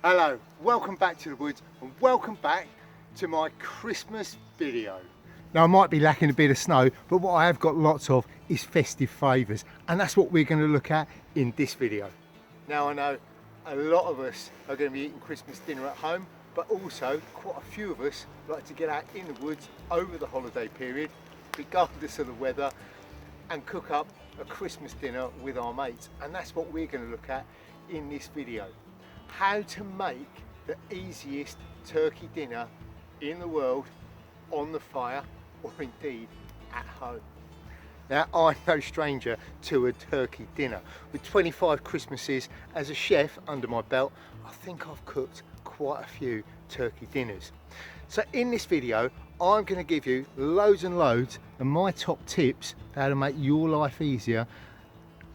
Hello, welcome back to the woods and welcome back to my Christmas video. Now I might be lacking a bit of snow, but what I have got lots of is festive flavours, and that's what we're going to look at in this video. Now I know a lot of us are going to be eating Christmas dinner at home, but also quite a few of us like to get out in the woods over the holiday period, regardless of the weather, and cook up a Christmas dinner with our mates, and that's what we're going to look at in this video. How to make the easiest turkey dinner in the world on the fire, or indeed at home. Now I'm no stranger to a turkey dinner. With 25 Christmases as a chef under my belt, I think I've cooked quite a few turkey dinners. So in this video I'm going to give you loads and loads of my top tips how to make your life easier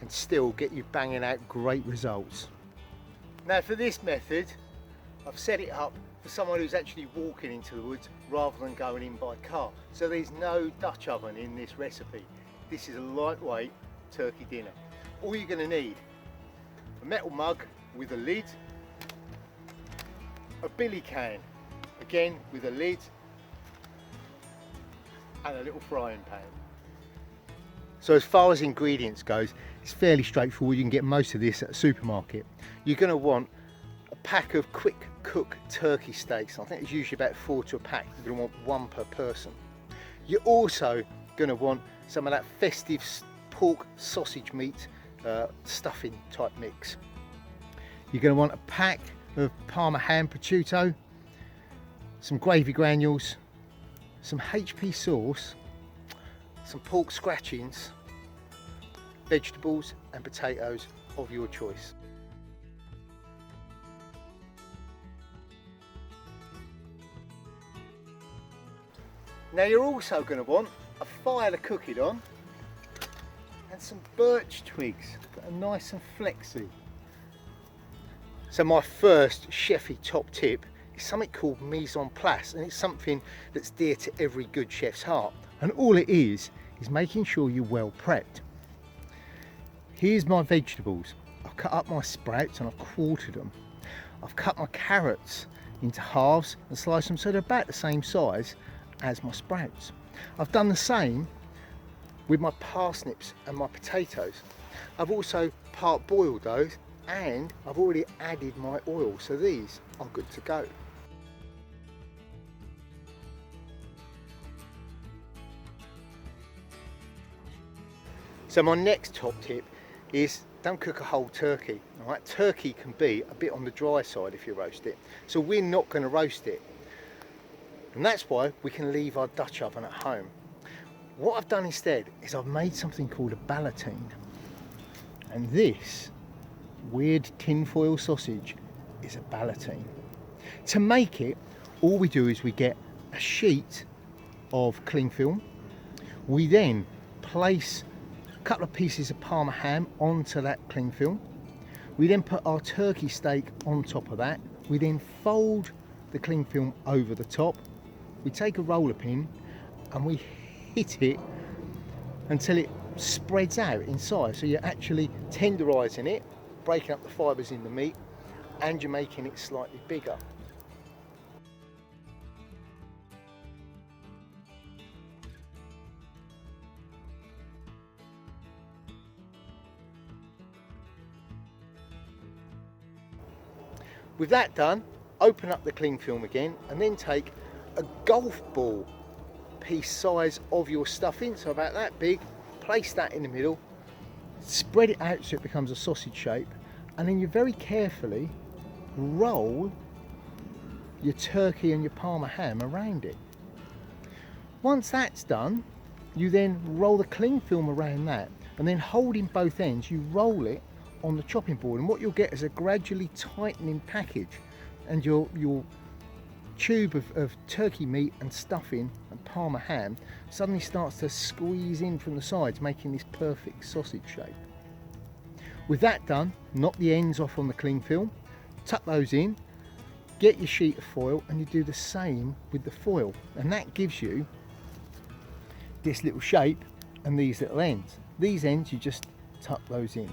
and still get you banging out great results. Now for this method, I've set it up for someone who's actually walking into the woods rather than going in by car. So there's no Dutch oven in this recipe. This is a lightweight turkey dinner. All you're going to need: a metal mug with a lid, a billy can, again with a lid, and a little frying pan. So as far as ingredients goes, it's fairly straightforward. You can get most of this at a supermarket. You're going to want a pack of quick cook turkey steaks. I think it's usually about 4 to a pack. You're going to want 1 per person. You're also going to want some of that festive pork sausage meat stuffing type mix. You're going to want a pack of Parma ham prosciutto, some gravy granules, some HP sauce, some pork scratchings, vegetables and potatoes of your choice. Now you're also going to want a fire to cook it on and some birch twigs that are nice and flexy. So my first chefy top tip is something called mise en place, and it's something that's dear to every good chef's heart. And all it is making sure you're well prepped. Here's my vegetables. I've cut up my sprouts and I've quartered them. I've cut my carrots into halves and sliced them so they're about the same size as my sprouts. I've done the same with my parsnips and my potatoes. I've also part boiled those, and I've already added my oil, so these are good to go. So my next top tip is don't cook a whole turkey. All right? Turkey can be a bit on the dry side if you roast it, so we're not going to roast it, and that's why we can leave our Dutch oven at home. What I've done instead is I've made something called a Ballotine, and this weird tinfoil sausage is a Ballotine. To make it, all we do is we get a sheet of cling film. We then place a couple of pieces of Parma ham onto that cling film. We then put our turkey steak on top of that. We then fold the cling film over the top. We take a roller pin and we hit it until it spreads out in size. So you're actually tenderising it, breaking up the fibres in the meat, and you're making it slightly bigger. With that done, open up the cling film again and then take a golf ball piece size of your stuffing, so about that big, place that in the middle, spread it out so it becomes a sausage shape, and then you very carefully roll your turkey and your Parma ham around it. Once that's done, you then roll the cling film around that, and then holding both ends you roll it on the chopping board, and what you'll get is a gradually tightening package, and your tube of turkey meat and stuffing and Parma ham suddenly starts to squeeze in from the sides, making this perfect sausage shape. With that done, knock the ends off on the cling film, tuck those in, get your sheet of foil, and you do the same with the foil, and that gives you this little shape and these little ends. These ends you just tuck those in.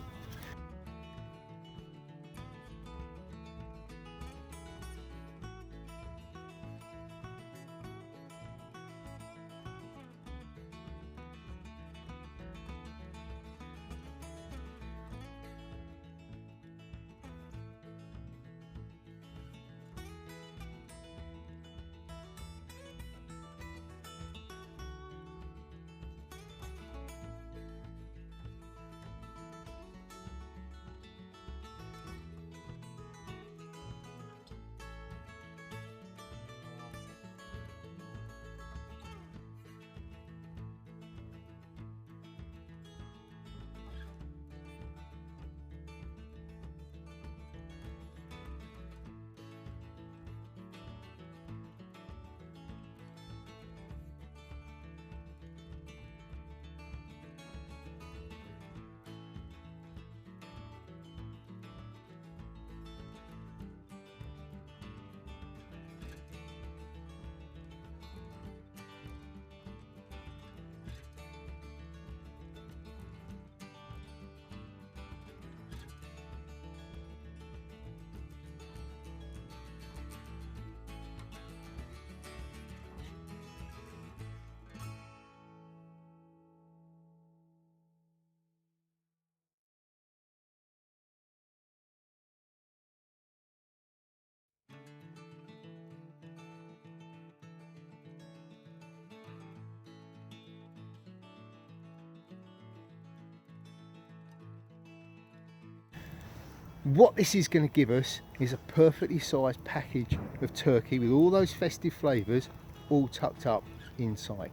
What this is going to give us is a perfectly sized package of turkey with all those festive flavours all tucked up inside.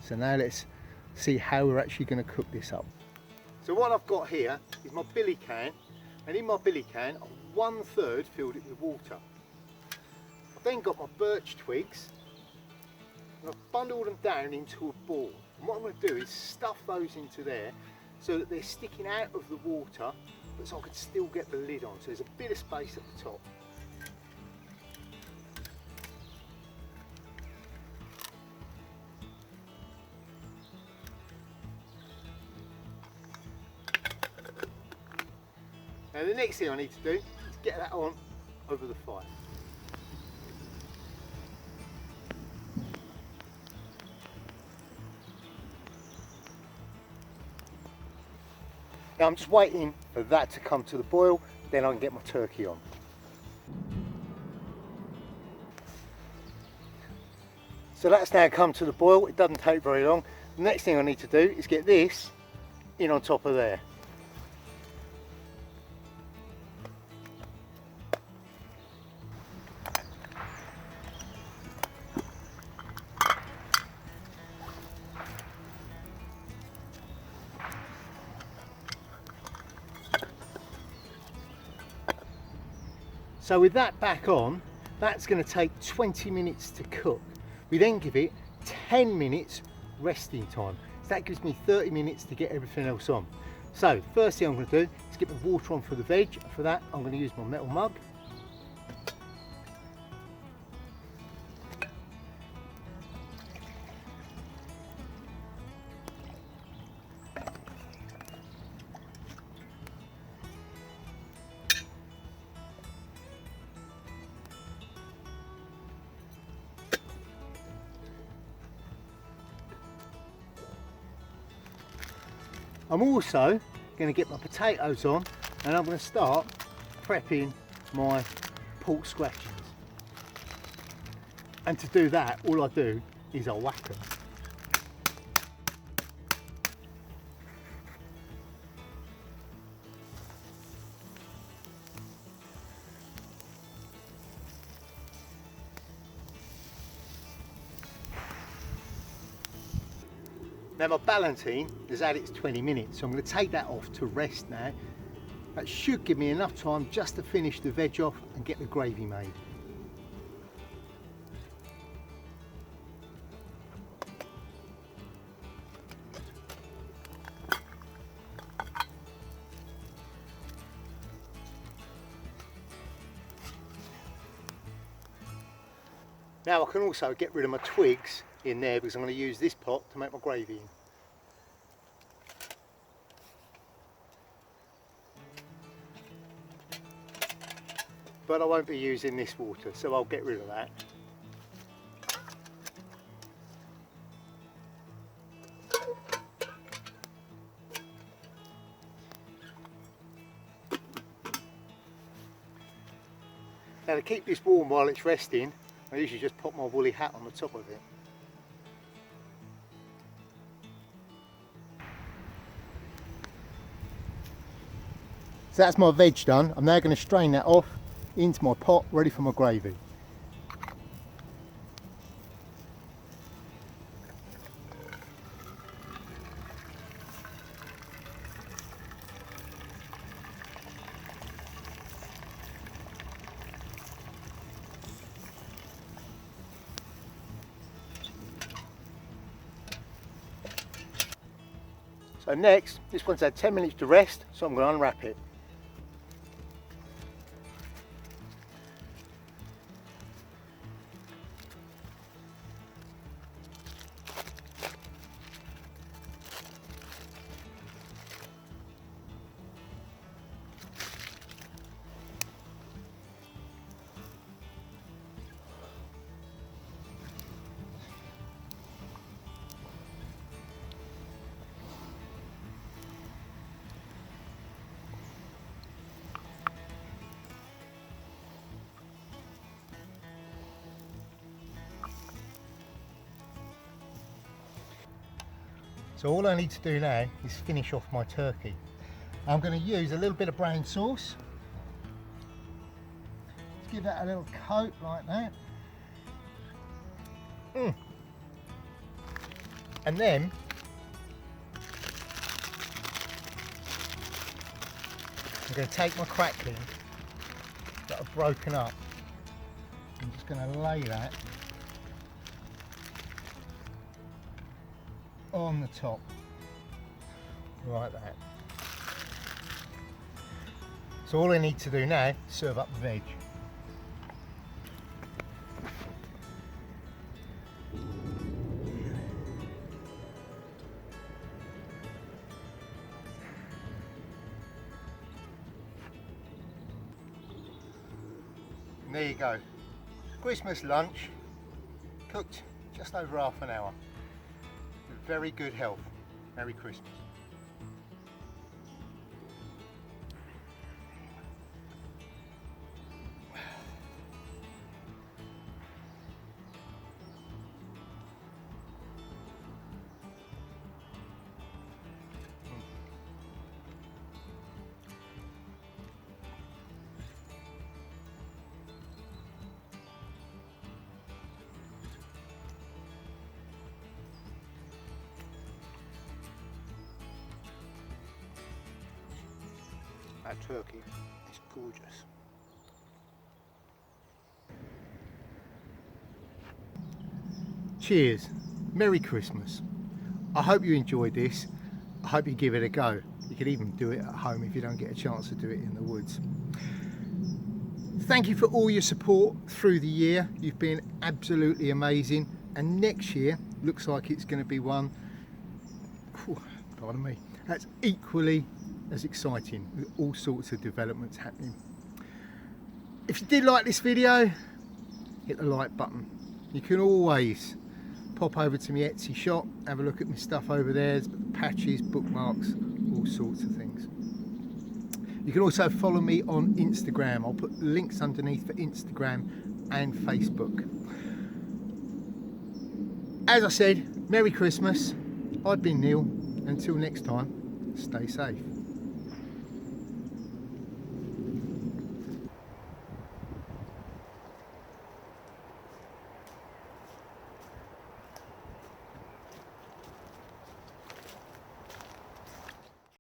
So now let's see how we're actually going to cook this up. So what I've got here is my billy can, and in my billy can I've 1/3 filled it with water. I've then got my birch twigs and I've bundled them down into a ball. And what I'm going to do is stuff those into there so that they're sticking out of the water, but so I can still get the lid on, so there's a bit of space at the top. Now the next thing I need to do is get that on over the fire. Now I'm just waiting for that to come to the boil, then I can get my turkey on. So that's now come to the boil, it doesn't take very long. The next thing I need to do is get this in on top of there. So with that back on, that's going to take 20 minutes to cook. We then give it 10 minutes resting time. So that gives me 30 minutes to get everything else on. So first thing I'm going to do is get the water on for the veg. For that I'm going to use my metal mug. I'm also going to get my potatoes on, and I'm going to start prepping my pork scratchings. And to do that, all I do is I whack them. Now my Ballotine has had its 20 minutes, so I'm going to take that off to rest now. That should give me enough time just to finish the veg off and get the gravy made. Now I can also get rid of my twigs in there because I'm going to use this pot to make my gravy in. But I won't be using this water, so I'll get rid of that. Now to keep this warm while it's resting, I usually just put my woolly hat on the top of it. So that's my veg done. I'm now going to strain that off into my pot, ready for my gravy. So next, this one's had 10 minutes to rest, so I'm going to unwrap it. So all I need to do now is finish off my turkey. I'm going to use a little bit of brown sauce Just give that a little coat like that. And then I'm going to take my crackling that I've broken up. I'm just going to lay that on the top, like that. So all I need to do now is serve up the veg. And there you go, Christmas lunch, cooked just over half an hour, with very good health. Merry Christmas. That turkey is gorgeous. Cheers, Merry Christmas. I hope you enjoyed this. I hope you give it a go. You could even do it at home if you don't get a chance to do it in the woods. Thank you for all your support through the year. You've been absolutely amazing, and next year looks like it's going to be one, pardon me, that's equally as exciting, with all sorts of developments happening. If you did like this video, hit the like button. You can always pop over to my Etsy shop, have a look at my stuff over there. There's patches, bookmarks, all sorts of things. You can also follow me on Instagram. I'll put links underneath for Instagram and Facebook. As I said, Merry Christmas. I've been Neil. Until next time, stay safe.